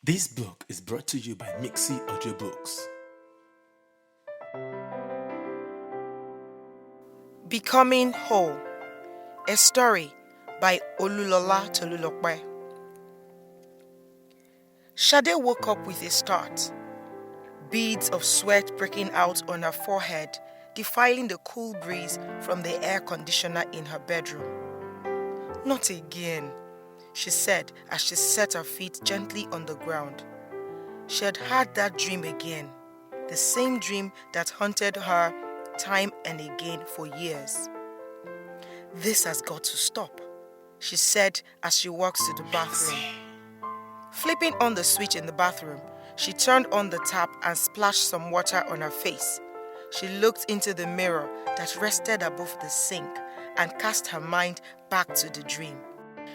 This book is brought to you by Mixsiefunbooks. Becoming Whole, a story by Olulola Tolulope. Shade woke up with a start, beads of sweat breaking out on her forehead, defiling the cool breeze from the air conditioner in her bedroom. "Not again," she said as she set her feet gently on the ground. She had had that dream again, the same dream that haunted her time and again for years. "This has got to stop," she said as she walked to the bathroom. Flipping on the switch in the bathroom, she turned on the tap and splashed some water on her face. She looked into the mirror that rested above the sink and cast her mind back to the dream.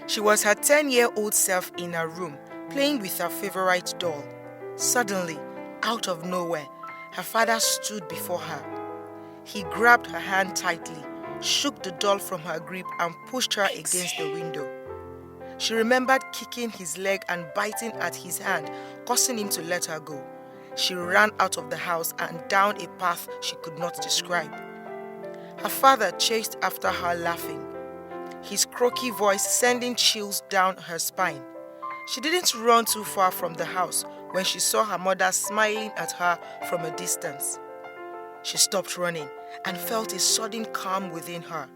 She was her 10-year-old self in her room, playing with her favorite doll. Suddenly, out of nowhere, her father stood before her. He grabbed her hand tightly, shook the doll from her grip and pushed her against the window. She remembered kicking his leg and biting at his hand, causing him to let her go. She ran out of the house and down a path she could not describe. Her father chased after her laughing, his croaky voice sending chills down her spine. She didn't run too far from the house when she saw her mother smiling at her from a distance. She stopped running and felt a sudden calm within her.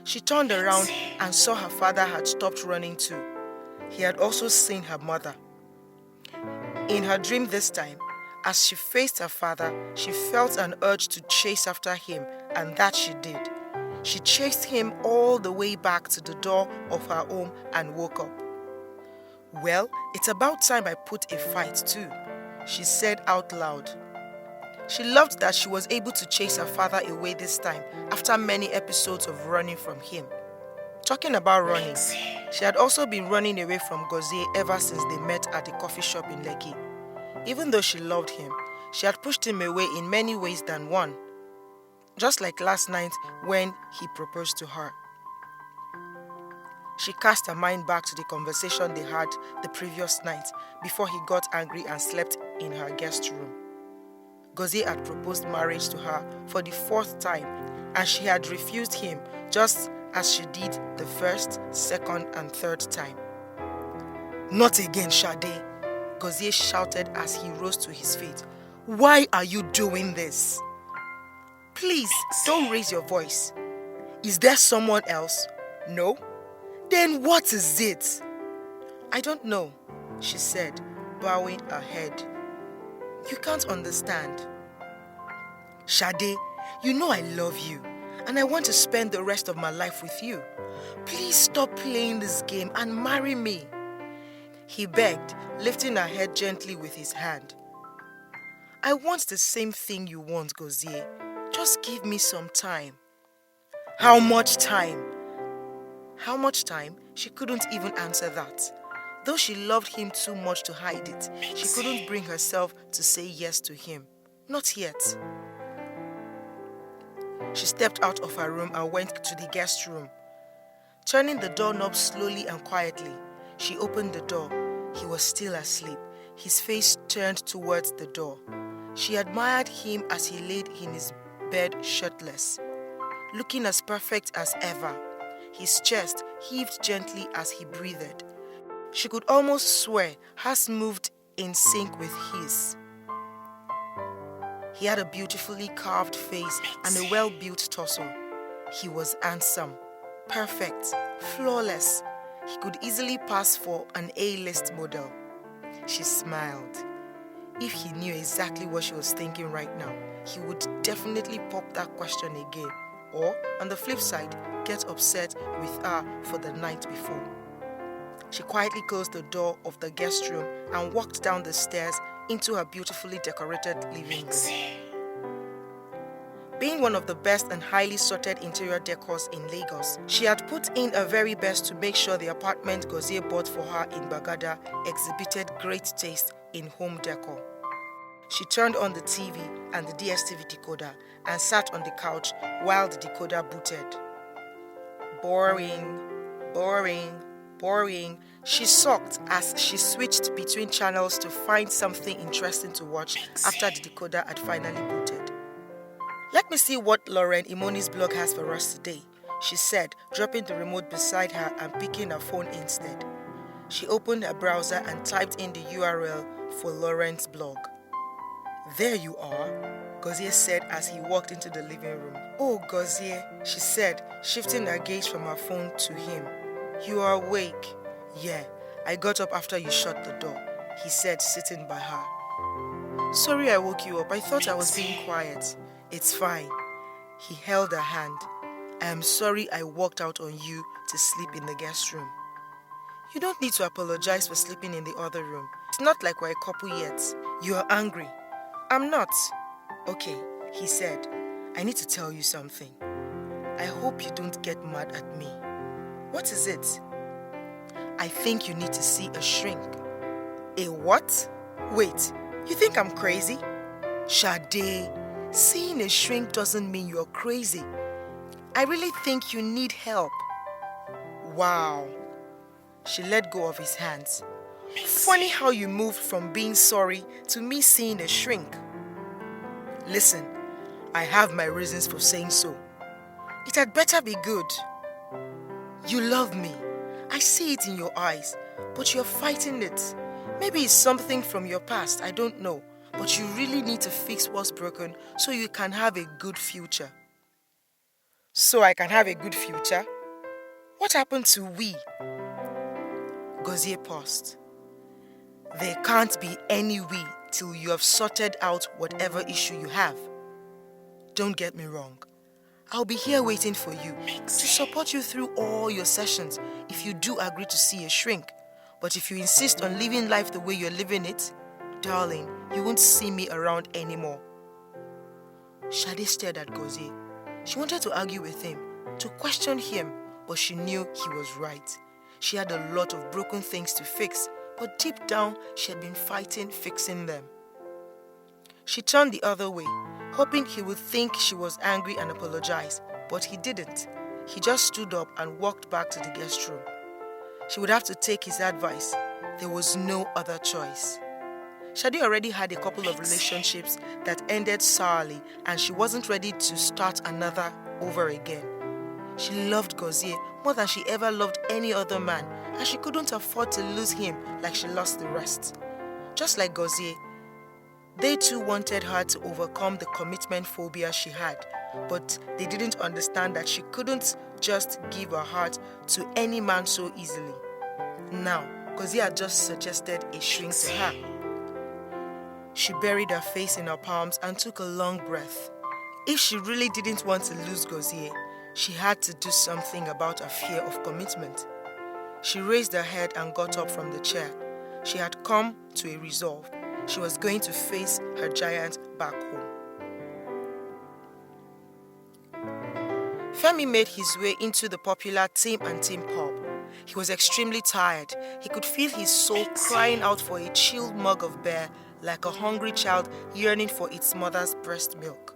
She turned around and saw her father had stopped running too. He had also seen her mother. In her dream this time, as she faced her father, she felt an urge to chase after him, and that she did. She chased him all the way back to the door of her home and woke up. "Well, it's about time I put a fight too," she said out loud. She loved that she was able to chase her father away this time after many episodes of running from him. Talking about running, she had also been running away from Gozie ever since they met at a coffee shop in Lekki. Even though she loved him, she had pushed him away in many ways than one. Just like last night when he proposed to her. She cast her mind back to the conversation they had the previous night before he got angry and slept in her guest room. Gozie had proposed marriage to her for the 4th time, and she had refused him just as she did the 1st, 2nd, and 3rd time. "Not again, Shade," Gozie shouted as he rose to his feet. "Why are you doing this? Please, don't raise your voice. Is there someone else? No? Then what is it?" "I don't know," she said, bowing her head. "You can't understand. Shade, you know I love you, and I want to spend the rest of my life with you. Please stop playing this game and marry me," he begged, lifting her head gently with his hand. "I want the same thing you want, Gozie. Just give me some time." "How much time?" How much time? She couldn't even answer that. Though she loved him too much to hide it, she couldn't bring herself to say yes to him. Not yet. She stepped out of her room and went to the guest room. Turning the doorknob slowly and quietly, she opened the door. He was still asleep, his face turned towards the door. She admired him as he laid in his bed shirtless, looking as perfect as ever. His chest heaved gently as he breathed. She could almost swear hers moved in sync with his. He had a beautifully carved face and a well-built torso. He was handsome, perfect, flawless. He could easily pass for an A-list model. She smiled. If he knew exactly what she was thinking right now, he would definitely pop that question again. Or, on the flip side, get upset with her for the night before. She quietly closed the door of the guest room and walked down the stairs into her beautifully decorated living room. Being one of the best and highly sorted interior decors in Lagos, she had put in her very best to make sure the apartment Gozie bought for her in Bagada exhibited great taste in home decor. She turned on the TV and the DSTV decoder and sat on the couch while the decoder booted. Boring, boring, Boring, she sulked as she switched between channels to find something interesting to watch after the decoder had finally booted. "Let me see what Lauren Imoni's blog has for us today," she said, dropping the remote beside her and picking her phone instead. She opened her browser and typed in the URL for Lauren's blog. "There you are," Gozie said as he walked into the living room. "Oh, Gozie," she said, shifting her gaze from her phone to him. "You are awake?" "Yeah, I got up after you shut the door," he said, sitting by her. "Sorry I woke you up. I thought I was being quiet." "It's fine." He held her hand. "I am sorry I walked out on you to sleep in the guest room." "You don't need to apologize for sleeping in the other room. It's not like we're a couple yet." "You are angry." "I'm not." "Okay," he said. "I need to tell you something. I hope you don't get mad at me." "What is it?" "I think you need to see a shrink." "A what?" "Wait, you think I'm crazy?" "Sade, seeing a shrink doesn't mean you're crazy. I really think you need help." "Wow." She let go of his hands. "Funny how you moved from being sorry to me seeing a shrink." "Listen, I have my reasons for saying so. It had better be good. You love me. I see it in your eyes, but you're fighting it. Maybe it's something from your past, I don't know, but you really need to fix what's broken so you can have a good future." "So I can have a good future? What happened to we?" Gozie paused. "There can't be any we till you have sorted out whatever issue you have. Don't get me wrong. I'll be here waiting for you to support you through all your sessions if you do agree to see a shrink. But if you insist on living life the way you're living it, darling, you won't see me around anymore." Sade stared at Gozie. She wanted to argue with him, to question him, but she knew he was right. She had a lot of broken things to fix, but deep down, she had been fighting fixing them. She turned the other way, hoping he would think she was angry and apologize, but he didn't. He just stood up and walked back to the guest room. She would have to take his advice. There was no other choice. Sade already had a couple of relationships that ended sourly, and she wasn't ready to start another over again. She loved Gozie more than she ever loved any other man, and she couldn't afford to lose him like she lost the rest. Just like Gozie, they too wanted her to overcome the commitment phobia she had, but they didn't understand that she couldn't just give her heart to any man so easily. Now, Gozie had just suggested a shrink to her. She buried her face in her palms and took a long breath. If she really didn't want to lose Gozie, she had to do something about her fear of commitment. She raised her head and got up from the chair. She had come to a resolve. She was going to face her giant back home. Femi made his way into the popular Tim and Tim pub. He was extremely tired. He could feel his soul crying out for a chilled mug of beer, like a hungry child yearning for its mother's breast milk.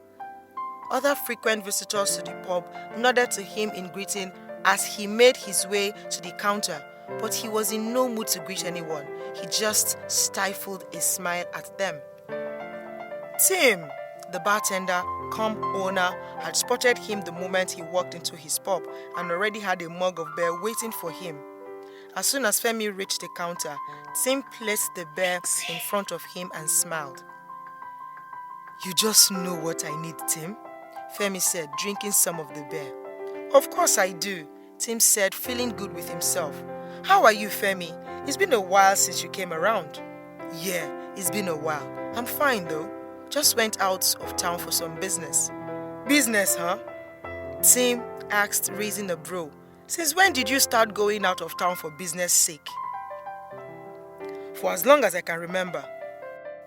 Other frequent visitors to the pub nodded to him in greeting as he made his way to the counter, but he was in no mood to greet anyone. He just stifled a smile at them. Tim, the bartender, cum owner, had spotted him the moment he walked into his pub and already had a mug of beer waiting for him. As soon as Femi reached the counter, Tim placed the beer in front of him and smiled. "You just know what I need, Tim," Femi said, drinking some of the beer. "Of course I do," Tim said, feeling good with himself. "How are you, Femi? It's been a while since you came around." "Yeah, it's been a while. I'm fine though. Just went out of town for some business." "Business, huh?" Tim asked, raising a brow. "Since when did you start going out of town for business sake?" "For as long as I can remember."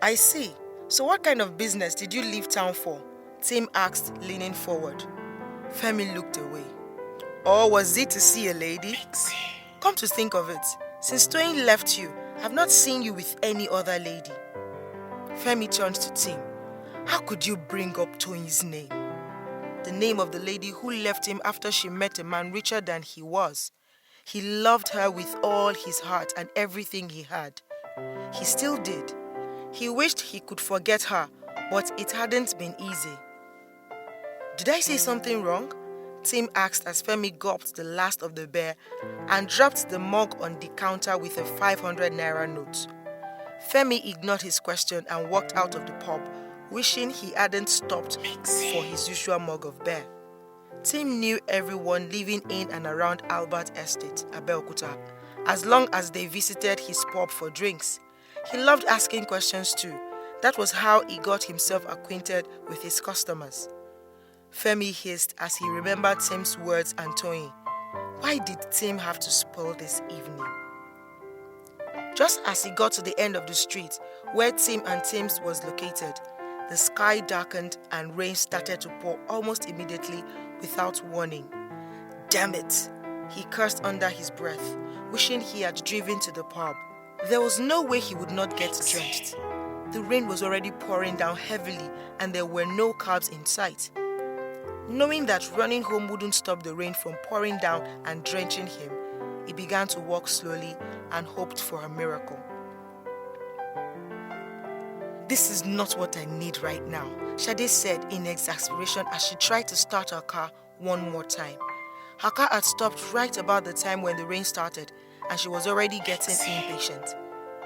"I see. So what kind of business did you leave town for?" Tim asked, leaning forward. Femi looked away. "Or was it to see a lady?" "Come to think of it, since Toyin left you, I've not seen you with any other lady." Femi turned to Tim. "How could you bring up Toyin's name?" The name of the lady who left him after she met a man richer than he was. He loved her with all his heart and everything he had. He still did. He wished he could forget her, but it hadn't been easy. "Did I say something wrong?" Tim asked as Femi gulped the last of the beer and dropped the mug on the counter with a 500 naira note. Femi ignored his question and walked out of the pub, wishing he hadn't stopped for his usual mug of beer. Tim knew everyone living in and around Albert Estate, Abeokuta, as long as they visited his pub for drinks. He loved asking questions too. That was how he got himself acquainted with his customers. Femi hissed as he remembered Tim's words and tone. Why did Tim have to spoil this evening? Just as he got to the end of the street where Tim and Tim's was located, the sky darkened and rain started to pour almost immediately without warning. Damn it! He cursed under his breath, wishing he had driven to the pub. There was no way he would not get drenched. The rain was already pouring down heavily and there were no cabs in sight. Knowing that running home wouldn't stop the rain from pouring down and drenching him, he began to walk slowly and hoped for a miracle. "This is not what I need right now," Shade said in exasperation as she tried to start her car one more time. Her car had stopped right about the time when the rain started and she was already getting impatient.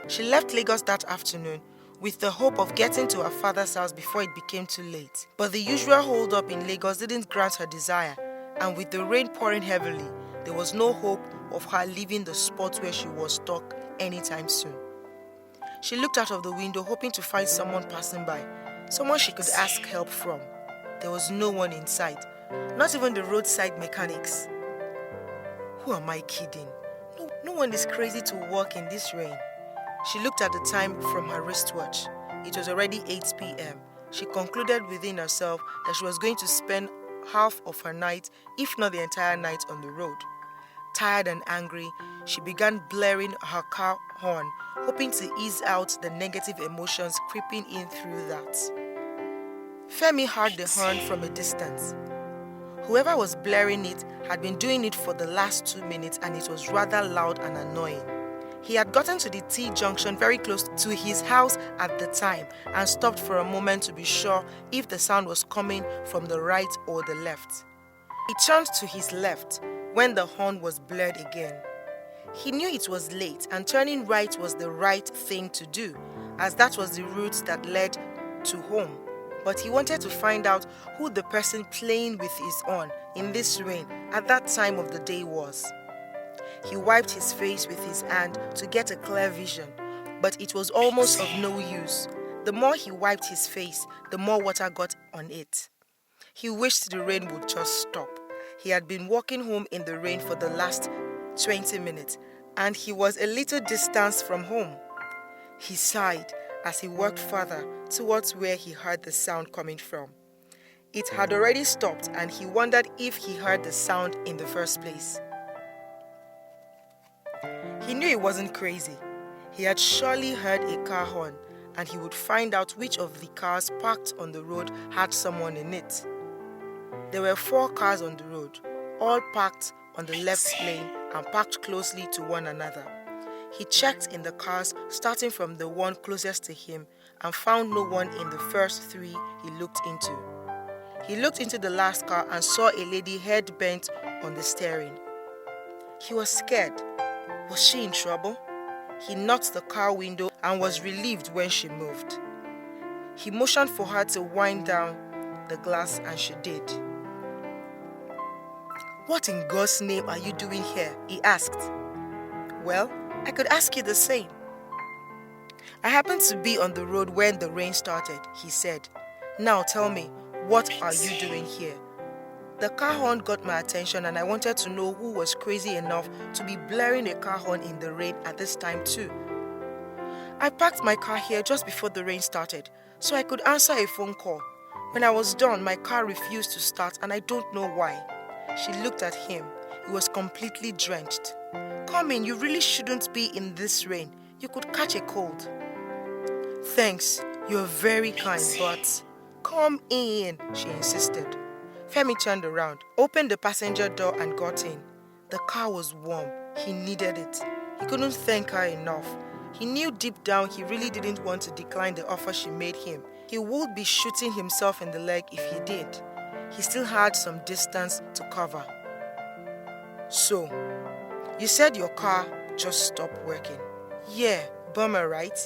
She left Lagos that afternoon with the hope of getting to her father's house before it became too late. But the usual hold-up in Lagos didn't grant her desire, and with the rain pouring heavily, there was no hope of her leaving the spot where she was stuck anytime soon. She looked out of the window hoping to find someone passing by, someone she could ask help from. There was no one in sight, not even the roadside mechanics. Who am I kidding? No one is crazy to walk in this rain. She looked at the time from her wristwatch. It was already 8 p.m. She concluded within herself that she was going to spend half of her night, if not the entire night, on the road. Tired and angry, she began blaring her car horn, hoping to ease out the negative emotions creeping in through that. Femi heard the horn from a distance. Whoever was blaring it had been doing it for the last 2 minutes and it was rather loud and annoying. He had gotten to the T-junction very close to his house at the time and stopped for a moment to be sure if the sound was coming from the right or the left. He turned to his left when the horn was blared again. He knew it was late and turning right was the right thing to do, as that was the route that led to home. But he wanted to find out who the person playing with his horn in this rain at that time of the day was. He wiped his face with his hand to get a clear vision, but it was almost of no use. The more he wiped his face, the more water got on it. He wished the rain would just stop. He had been walking home in the rain for the last 20 minutes, and he was a little distance from home. He sighed as he walked further towards where he heard the sound coming from. It had already stopped, and he wondered if he heard the sound in the first place. He knew he wasn't crazy. He had surely heard a car horn, and he would find out which of the cars parked on the road had someone in it. There were 4 cars on the road, all parked on the left lane and parked closely to one another. He checked in the cars, starting from the one closest to him, and found no one in the first 3 he looked into. He looked into the last car and saw a lady head bent on the steering. He was scared. Was she in trouble? He knocked the car window and was relieved when she moved. He motioned for her to wind down the glass and she did. "What in God's name are you doing here?" he asked. "Well, I could ask you the same." "I happened to be on the road when the rain started," he said. "Now tell me, what are you doing here?" The car horn got my attention and I wanted to know who was crazy enough to be blaring a car horn in the rain at this time too. "I parked my car here just before the rain started, so I could answer a phone call. When I was done, my car refused to start and I don't know why." She looked at him. He was completely drenched. "Come in, you really shouldn't be in this rain. You could catch a cold." "Thanks, you're very kind, but..." "Come in," she insisted. Femi turned around, opened the passenger door and got in. The car was warm, He needed it. He couldn't thank her enough. He knew deep down he really didn't want to decline the offer she made him. He would be shooting himself in the leg if he did. He still had some distance to cover. So, you said your car just stopped working. Yeah, bummer, right?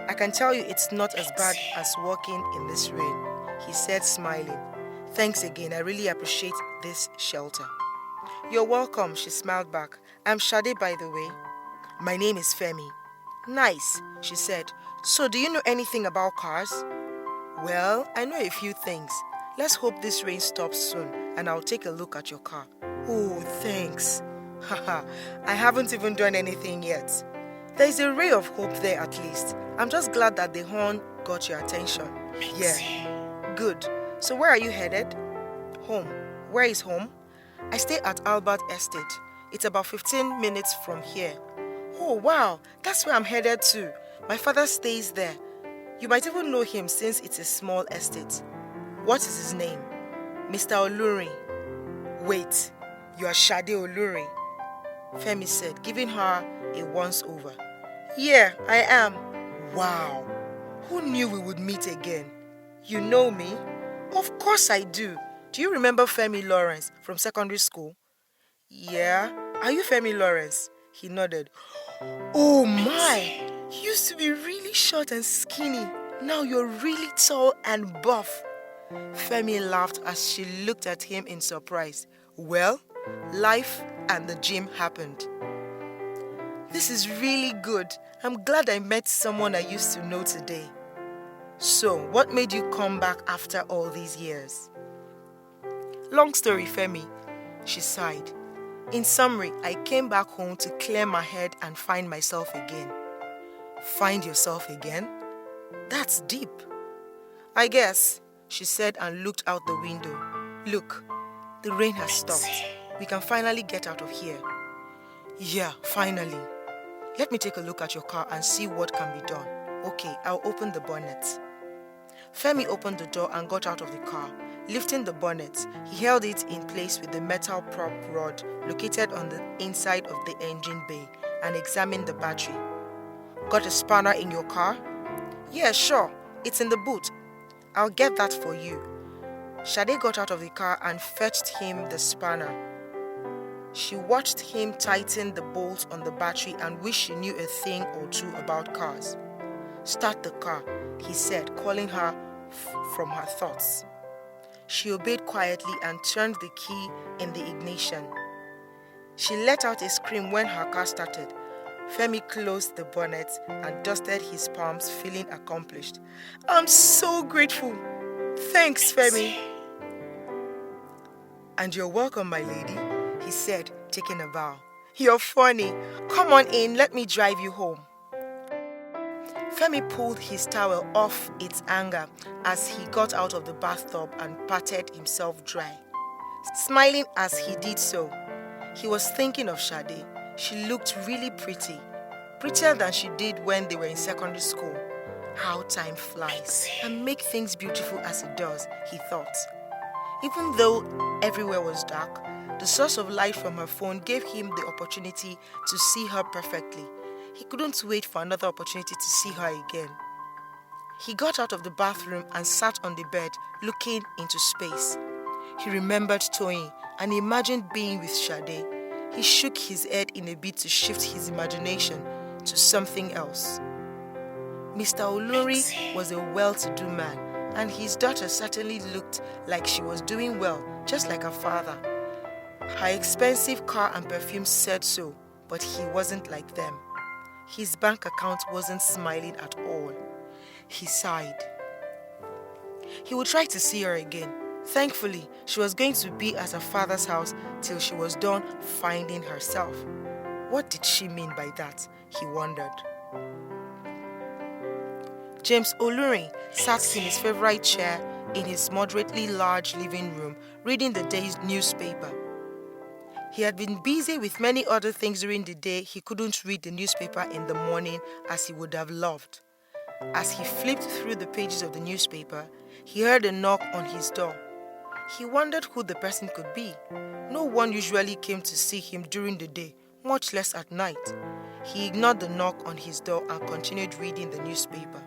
I can tell you it's not as bad as walking in this rain, he said, smiling. Thanks again, I really appreciate this shelter. You're welcome, she smiled back. I'm Shade, by the way. My name is Femi. Nice, she said. So do you know anything about cars? Well, I know a few things. Let's hope this rain stops soon and I'll take a look at your car. Oh, thanks. Haha, I haven't even done anything yet. There's a ray of hope there at least. I'm just glad that the horn got your attention. Yeah, good. So where are you headed? Home. Where is home? I stay at Albert Estate. It's about 15 minutes from here. Oh, wow, that's where I'm headed to. My father stays there. You might even know him since it's a small estate. What is his name? Mr. Oluri. Wait, you are Shade Oluri? Femi said, giving her a once-over. Yeah, I am. Wow, who knew we would meet again? You know me? Of course I do. Do you remember Femi Lawrence from secondary school? Yeah. Are you Femi Lawrence? He nodded. Oh my! You used to be really short and skinny. Now you're really tall and buff. Femi laughed as she looked at him in surprise. Well, life and the gym happened. This is really good. I'm glad I met someone I used to know today. So, what made you come back after all these years? Long story, Femi, she sighed. In summary, I came back home to clear my head and find myself again. Find yourself again? That's deep. I guess, she said and looked out the window. Look, the rain has stopped. We can finally get out of here. Yeah, finally. Let me take a look at your car and see what can be done. Okay, I'll open the bonnet. Femi opened the door and got out of the car. Lifting the bonnet, he held it in place with the metal prop rod located on the inside of the engine bay and examined the battery. Got a spanner in your car? Yeah, sure. It's in the boot. I'll get that for you. Shade got out of the car and fetched him the spanner. She watched him tighten the bolt on the battery and wished she knew a thing or two about cars. Start the car, he said, calling her from her thoughts. She obeyed quietly and turned the key in the ignition. She let out a scream when her car started. Femi closed the bonnet and dusted his palms, feeling accomplished. I'm so grateful. Thanks, Femi. And you're welcome, my lady, he said, taking a bow. You're funny. Come on in, let me drive you home. Femi pulled his towel off its hanger as he got out of the bathtub and patted himself dry. Smiling as he did so, he was thinking of Shade. She looked really pretty, prettier than she did when they were in secondary school. How time flies and make things beautiful as it does, he thought. Even though everywhere was dark, the source of light from her phone gave him the opportunity to see her perfectly. He couldn't wait for another opportunity to see her again. He got out of the bathroom and sat on the bed, looking into space. He remembered Toyin and imagined being with Shade. He shook his head in a bid to shift his imagination to something else. Mr. Oluri was a well-to-do man, and his daughter certainly looked like she was doing well, just like her father. Her expensive car and perfume said so, but he wasn't like them. His bank account wasn't smiling at all. He sighed. He would try to see her again. Thankfully, she was going to be at her father's house till she was done finding herself. What did she mean by that? He wondered. James Oluri sat in his favorite chair in his moderately large living room, reading the day's newspaper. He had been busy with many other things during the day. He couldn't read the newspaper in the morning as he would have loved. As he flipped through the pages of the newspaper, he heard a knock on his door. He wondered who the person could be. No one usually came to see him during the day, much less at night. He ignored the knock on his door and continued reading the newspaper.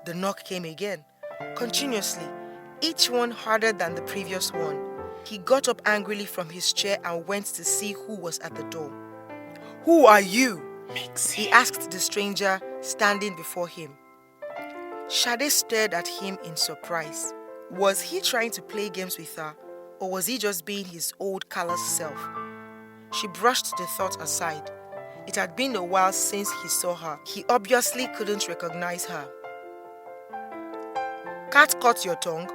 The knock came again, continuously, each one harder than the previous one. He got up angrily from his chair and went to see who was at the door. "Who are you?" he asked the stranger standing before him. Sade stared at him in surprise. Was he trying to play games with her, or was he just being his old callous self? She brushed the thought aside. It had been a while since he saw her. He obviously couldn't recognize her. "Cat caught your tongue?"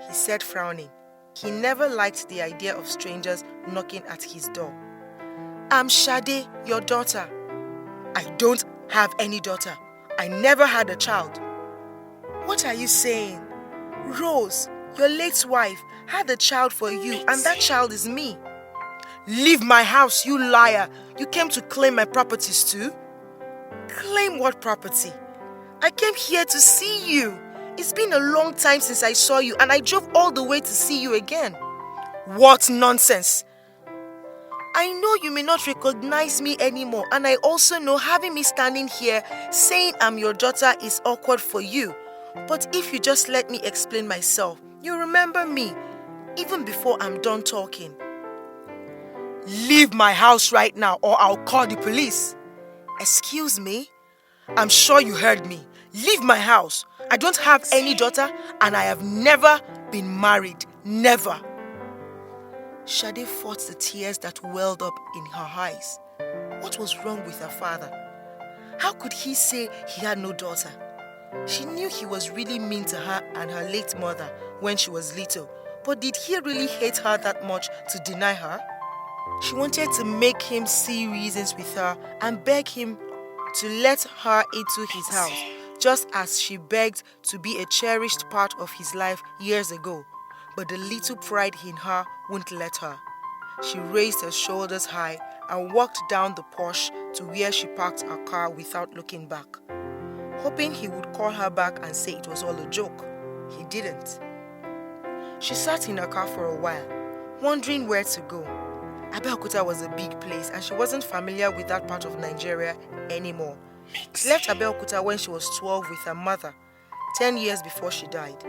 he said, frowning. He never liked the idea of strangers knocking at his door. "I'm Sade, your daughter." "I don't have any daughter. I never had a child." "What are you saying? Rose, your late wife, had a child for you, and that child is me." "Leave my house, you liar. You came to claim my properties too." "Claim what property? I came here to see you. It's been a long time since I saw you, and I drove all the way to see you again." "What nonsense!" "I know you may not recognize me anymore, and I also know having me standing here saying I'm your daughter is awkward for you. But if you just let me explain myself, you'll remember me, even before I'm done talking." "Leave my house right now, or I'll call the police." "Excuse me? I'm sure you heard me. Leave my house. I don't have any daughter, and I have never been married. Never." Sade fought the tears that welled up in her eyes. What was wrong with her father? How could he say he had no daughter? She knew he was really mean to her and her late mother when she was little, but did he really hate her that much to deny her? She wanted to make him see reasons with her and beg him to let her into his house, just as she begged to be a cherished part of his life years ago. But the little pride in her wouldn't let her. She raised her shoulders high and walked down the porch to where she parked her car without looking back, hoping he would call her back and say it was all a joke. He didn't. She sat in her car for a while, wondering where to go. Abeokuta was a big place and she wasn't familiar with that part of Nigeria anymore. She left Abeokuta when she was 12 with her mother, 10 years before she died.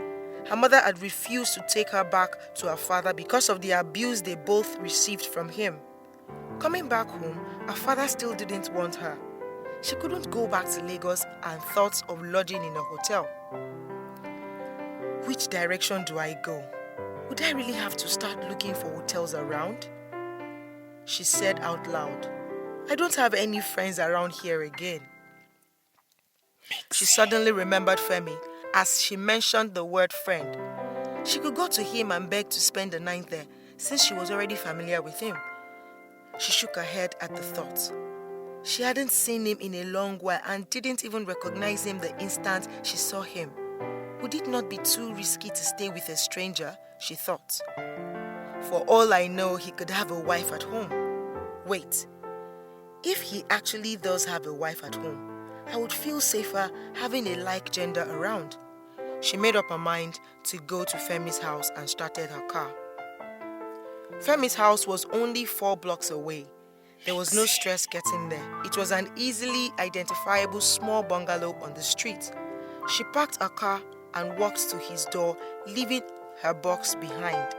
Her mother had refused to take her back to her father because of the abuse they both received from him. Coming back home, her father still didn't want her. She couldn't go back to Lagos and thought of lodging in a hotel. Which direction do I go? Would I really have to start looking for hotels around? She said out loud, "I don't have any friends around here again." She suddenly remembered Femi as she mentioned the word friend. She could go to him and beg to spend the night there since she was already familiar with him. She shook her head at the thought. She hadn't seen him in a long while and didn't even recognize him the instant she saw him. Would it not be too risky to stay with a stranger, she thought. For all I know, he could have a wife at home. Wait, if he actually does have a wife at home, I would feel safer having a like gender around. She made up her mind to go to Femi's house and started her car. Femi's house was only 4 blocks away. There was no stress getting there. It was an easily identifiable small bungalow on the street. She parked her car and walked to his door, leaving her box behind.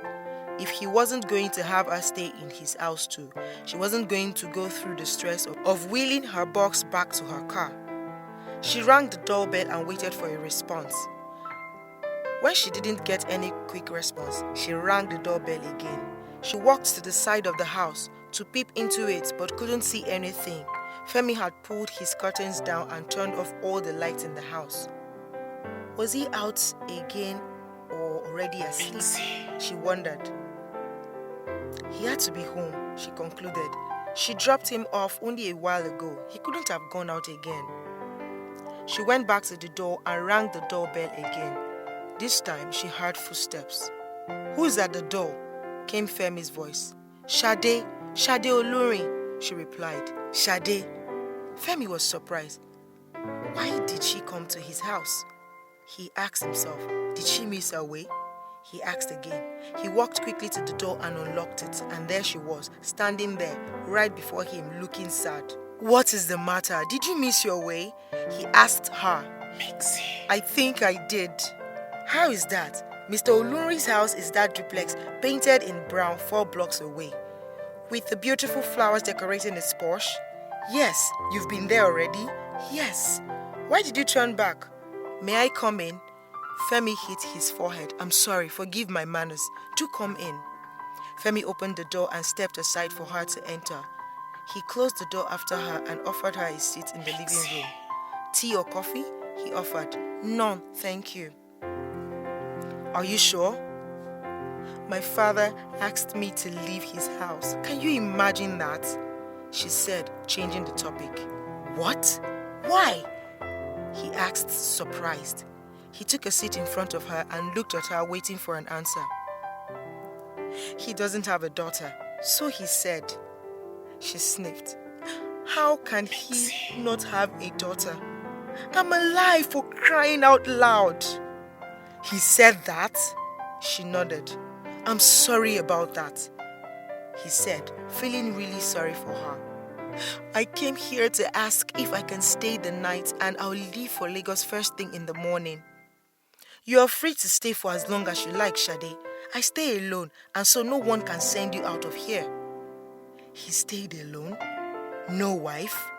If he wasn't going to have her stay in his house too, she wasn't going to go through the stress of wheeling her box back to her car. She rang the doorbell and waited for a response. When she didn't get any quick response, she rang the doorbell again. She walked to the side of the house to peep into it but couldn't see anything. Femi had pulled his curtains down and turned off all the lights in the house. Was he out again or already asleep? She wondered. He had to be home, she concluded. She dropped him off only a while ago. He couldn't have gone out again. She went back to the door and rang the doorbell again. This time she heard footsteps. "Who's at the door?" came Femi's voice. Sade Olulola," she replied. "Sade." Femi was surprised. Why did she come to his house? He asked himself, did she miss her way? He asked again. He walked quickly to the door and unlocked it, and there she was, standing there, right before him, looking sad. "What is the matter? Did you miss your way?" he asked her. Mixie. "I think I did." "How is that? Mr. Olunri's house is that duplex, painted in brown 4 blocks away, with the beautiful flowers decorating its porch." "Yes, you've been there already?" "Yes." "Why did you turn back?" "May I come in?" Femi hit his forehead. "I'm sorry, forgive my manners. Do come in." Femi opened the door and stepped aside for her to enter. He closed the door after her and offered her a seat in the living room. "Tea or coffee?" he offered. "None, thank you." "Are you sure?" "My father asked me to leave his house. Can you imagine that?" she said, changing the topic. "What? Why?" he asked, surprised. He took a seat in front of her and looked at her, waiting for an answer. "He doesn't have a daughter, so he said." She sniffed. "How can he not have a daughter? I'm alive, for crying out loud." "He said that?" She nodded. "I'm sorry about that," he said, feeling really sorry for her. "I came here to ask if I can stay the night, and I'll leave for Lagos first thing in the morning." "You're free to stay for as long as you like, Shade. I stay alone, and so no one can send you out of here." He stayed alone? No wife?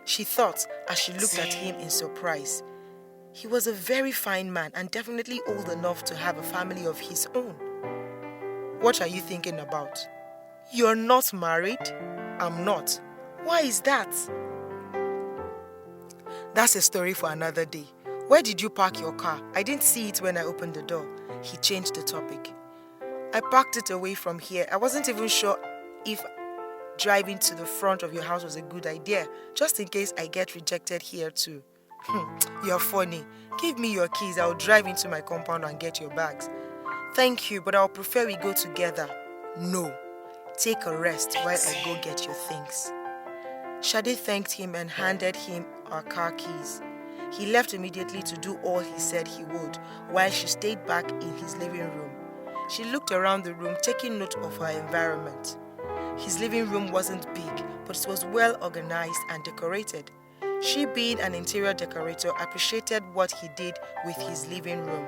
She thought as she looked at him in surprise. He was a very fine man and definitely old enough to have a family of his own. "What are you thinking about?" "You're not married?" "I'm not." "Why is that?" "That's a story for another day. Where did you park your car? I didn't see it when I opened the door." He changed the topic. "I parked it away from here. I wasn't even sure if driving to the front of your house was a good idea, just in case I get rejected here too." "You're funny. Give me your keys. I'll drive into my compound and get your bags." "Thank you, but I'll prefer we go together." "No. Take a rest while I go get your things." Shade thanked him and handed him our car keys. He left immediately to do all he said he would, while she stayed back in his living room. She looked around the room, taking note of her environment. His living room wasn't big, but it was well organized and decorated. She, being an interior decorator, appreciated what he did with his living room.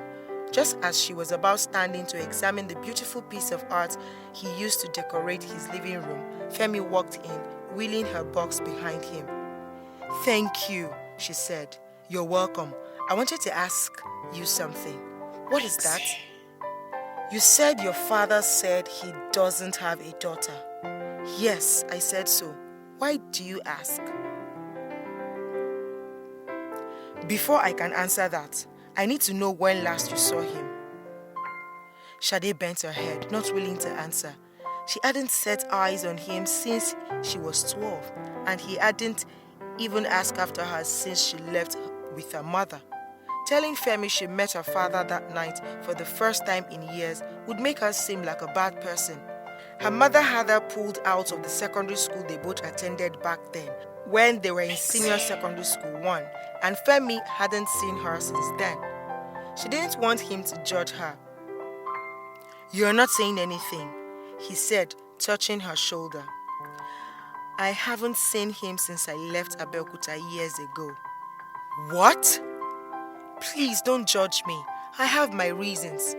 Just as she was about standing to examine the beautiful piece of art he used to decorate his living room, Femi walked in, wheeling her box behind him. "Thank you," she said. "You're welcome. I wanted to ask you something." "What is that?" "You said your father said he doesn't have a daughter." "Yes, I said so. Why do you ask?" "Before I can answer that, I need to know when last you saw him." Shade bent her head, not willing to answer. She hadn't set eyes on him since she was 12, and he hadn't even asked after her since she left with her mother. Telling Femi she met her father that night for the first time in years would make her seem like a bad person. Her mother had her pulled out of the secondary school they both attended back then, when they were in senior secondary school 1, and Femi hadn't seen her since then. She didn't want him to judge her. "You're not saying anything," he said, touching her shoulder. "I haven't seen him since I left Abeokuta years ago." "What?" "Please don't judge me. I have my reasons."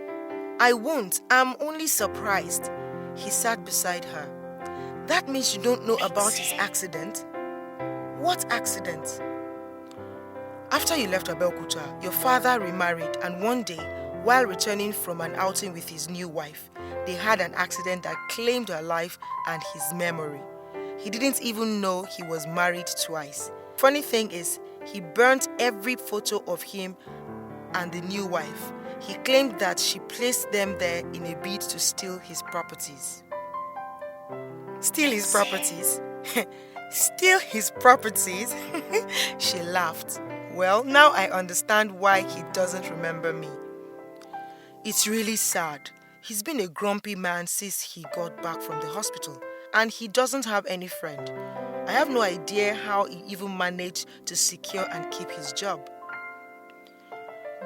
"I won't. I'm only surprised." He sat beside her. "That means you don't know about his accident?" "What accident?" "After you left Abeokuta, your father remarried, and one day, while returning from an outing with his new wife, they had an accident that claimed her life and his memory. He didn't even know he was married twice. Funny thing is, he burnt every photo of him and the new wife. He claimed that she placed them there in a bid to steal his properties." "Steal his properties?" "Steal his properties?" She laughed. "Well, now I understand why he doesn't remember me." "It's really sad. He's been a grumpy man since he got back from the hospital, and he doesn't have any friend. I have no idea how he even managed to secure and keep his job."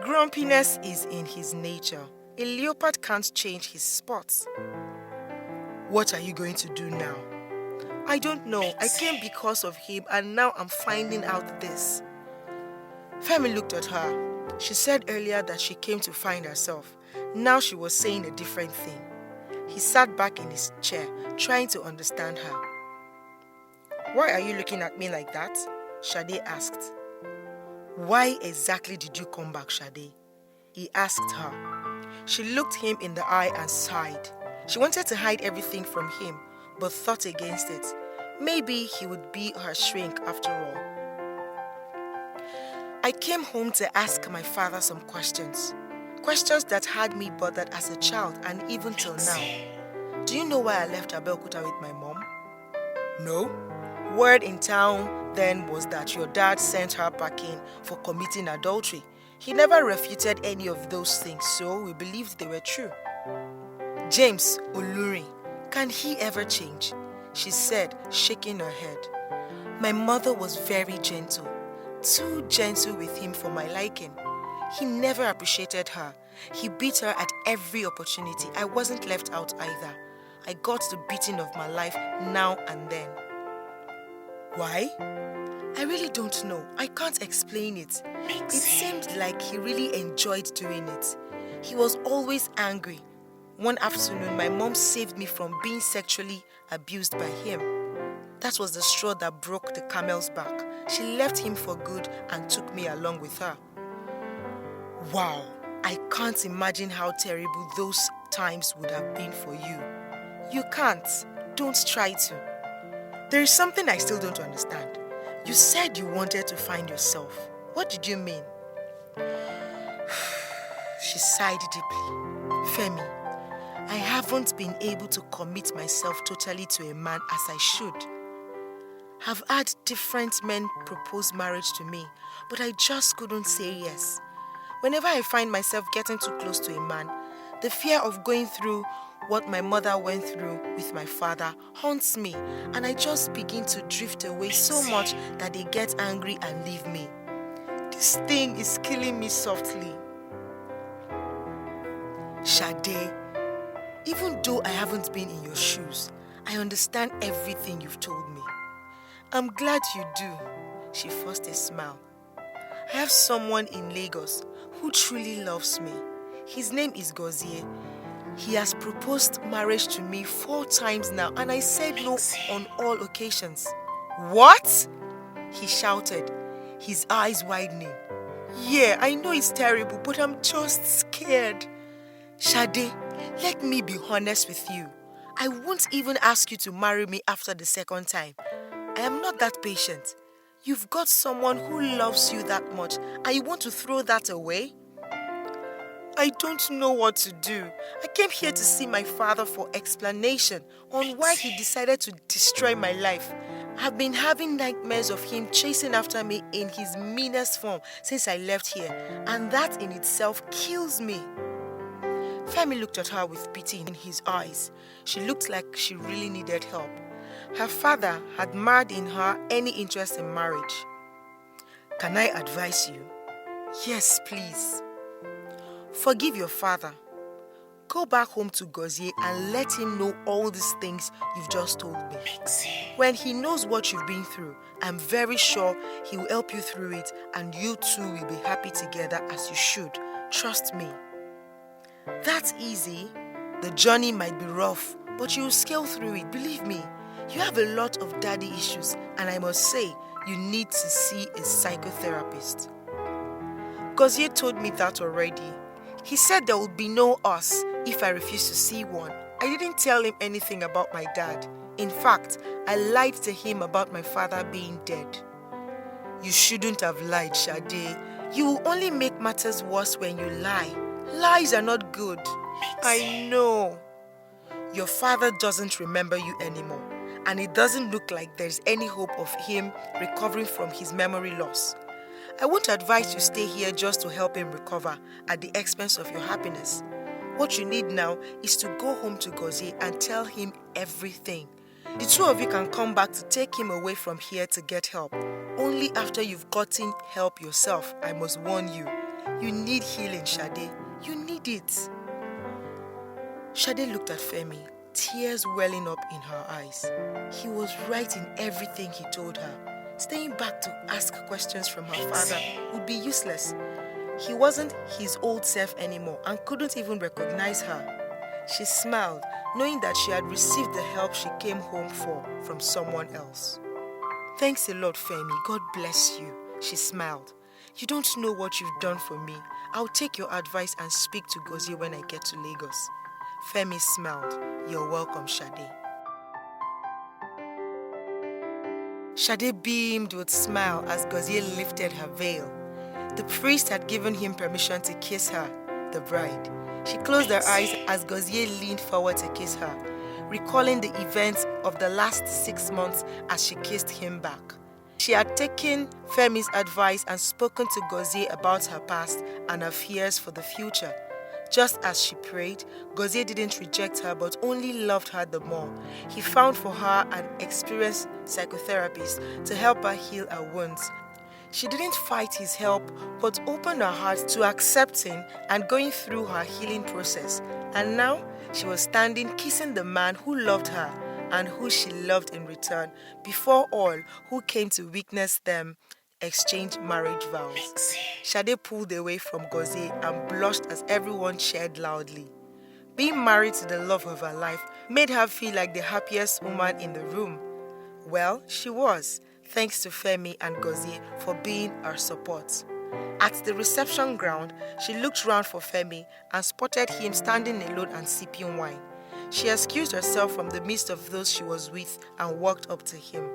"Grumpiness is in his nature. A leopard can't change his spots. What are you going to do now? I don't know. I came because of him and now I'm finding out this. Femi looked at her. She said earlier that she came to find herself. Now she was saying a different thing. He sat back in his chair, trying to understand her. Why are you looking at me like that? Sade asked. Why exactly did you come back, Sade? He asked her. She looked him in the eye and sighed. She wanted to hide everything from him, but thought against it. Maybe he would be her shrink after all. I came home to ask my father some questions. Questions that had me bothered as a child and even till now. Do you know why I left Abeokuta with my mom? No. Word in town then was that your dad sent her packing for committing adultery. He never refuted any of those things, so we believed they were true. James Oluri, can he ever change? She said, shaking her head. My mother was very gentle, too gentle with him for my liking. He never appreciated her. He beat her at every opportunity. I wasn't left out either. I got the beating of my life now and then. Why? I really don't know. I can't explain it. It seemed like he really enjoyed doing it. He was always angry. One afternoon, my mom saved me from being sexually abused by him. That was the straw that broke the camel's back. She left him for good and took me along with her. Wow, I can't imagine how terrible those times would have been for you. You can't. Don't try to. There is something I still don't understand. You said you wanted to find yourself. What did you mean? She sighed deeply. Femi, I haven't been able to commit myself totally to a man as I should. I've had different men propose marriage to me, but I just couldn't say yes. Whenever I find myself getting too close to a man, the fear of going through what my mother went through with my father haunts me, and I just begin to drift away so much that they get angry and leave me. This thing is killing me softly. Sade, even though I haven't been in your shoes, I understand everything you've told me. I'm glad you do. She forced a smile. I have someone in Lagos who truly loves me. His name is Gozie. He has proposed marriage to me 4 times now, and I said no on all occasions. What? He shouted, his eyes widening. Yeah, I know it's terrible, but I'm just scared. Sade, let me be honest with you. I won't even ask you to marry me after the second time. I am not that patient. You've got someone who loves you that much, and you want to throw that away? I don't know what to do. I came here to see my father for explanation on why he decided to destroy my life. I've been having nightmares of him chasing after me in his meanest form since I left here, and that in itself kills me. Femi looked at her with pity in his eyes. She looked like she really needed help. Her father had marred in her any interest in marriage. Can I advise you? Yes, please. Forgive your father. Go back home to Gozie and let him know all these things you've just told me. When he knows what you've been through, I'm very sure he will help you through it, and you two will be happy together as you should. Trust me. That's easy. The journey might be rough, but you'll scale through it, believe me. You have a lot of daddy issues, and I must say, you need to see a psychotherapist. Gozie told me that already. He said there would be no us if I refused to see one. I didn't tell him anything about my dad. In fact, I lied to him about my father being dead. You shouldn't have lied, Sade. You will only make matters worse when you lie. Lies are not good. I know. Your father doesn't remember you anymore, and it doesn't look like there's any hope of him recovering from his memory loss. I won't advise you stay here just to help him recover at the expense of your happiness. What you need now is to go home to Gozie and tell him everything. The two of you can come back to take him away from here to get help. Only after you've gotten help yourself, I must warn you. You need healing, Sade. You need it. Shade looked at Femi, tears welling up in her eyes. He was right in everything he told her. Staying back to ask questions from her father would be useless. He wasn't his old self anymore and couldn't even recognize her. She smiled, knowing that she had received the help she came home for from someone else. Thanks a lot, Femi. God bless you, she smiled. You don't know what you've done for me. I'll take your advice and speak to Gozie when I get to Lagos. Femi smiled. You're welcome, Shade. Shade beamed with smile as Gozie lifted her veil. The priest had given him permission to kiss her, the bride. She closed her eyes as Gozie leaned forward to kiss her, recalling the events of the last 6 months as she kissed him back. She had taken Femi's advice and spoken to Gozie about her past and her fears for the future. Just as she prayed, Gozie didn't reject her but only loved her the more. He found for her an experienced psychotherapist to help her heal her wounds. She didn't fight his help but opened her heart to accepting and going through her healing process. And now she was standing kissing the man who loved her and who she loved in return, before all who came to witness them exchange marriage vows. Shade pulled away from Gozie and blushed as everyone cheered loudly. Being married to the love of her life made her feel like the happiest woman in the room. Well, she was, thanks to Femi and Gozie for being her support. At the reception ground, she looked round for Femi and spotted him standing alone and sipping wine. She excused herself from the midst of those she was with and walked up to him.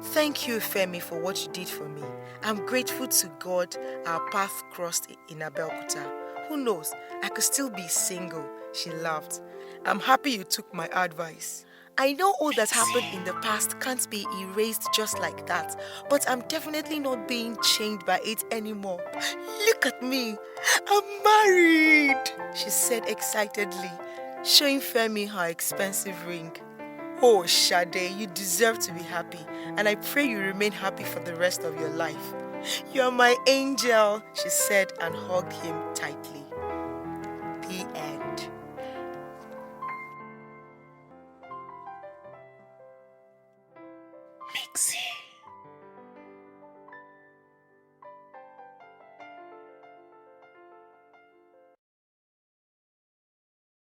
Thank you, Femi, for what you did for me. I'm grateful to God our path crossed in Abeokuta. Who knows, I could still be single, she laughed. I'm happy you took my advice. I know all that happened in the past can't be erased just like that, but I'm definitely not being chained by it anymore. Look at me, I'm married, she said excitedly, showing Femi her expensive ring. Oh, Shade, you deserve to be happy, and I pray you remain happy for the rest of your life. You're my angel, she said and hugged him tightly. The end. Mixsie.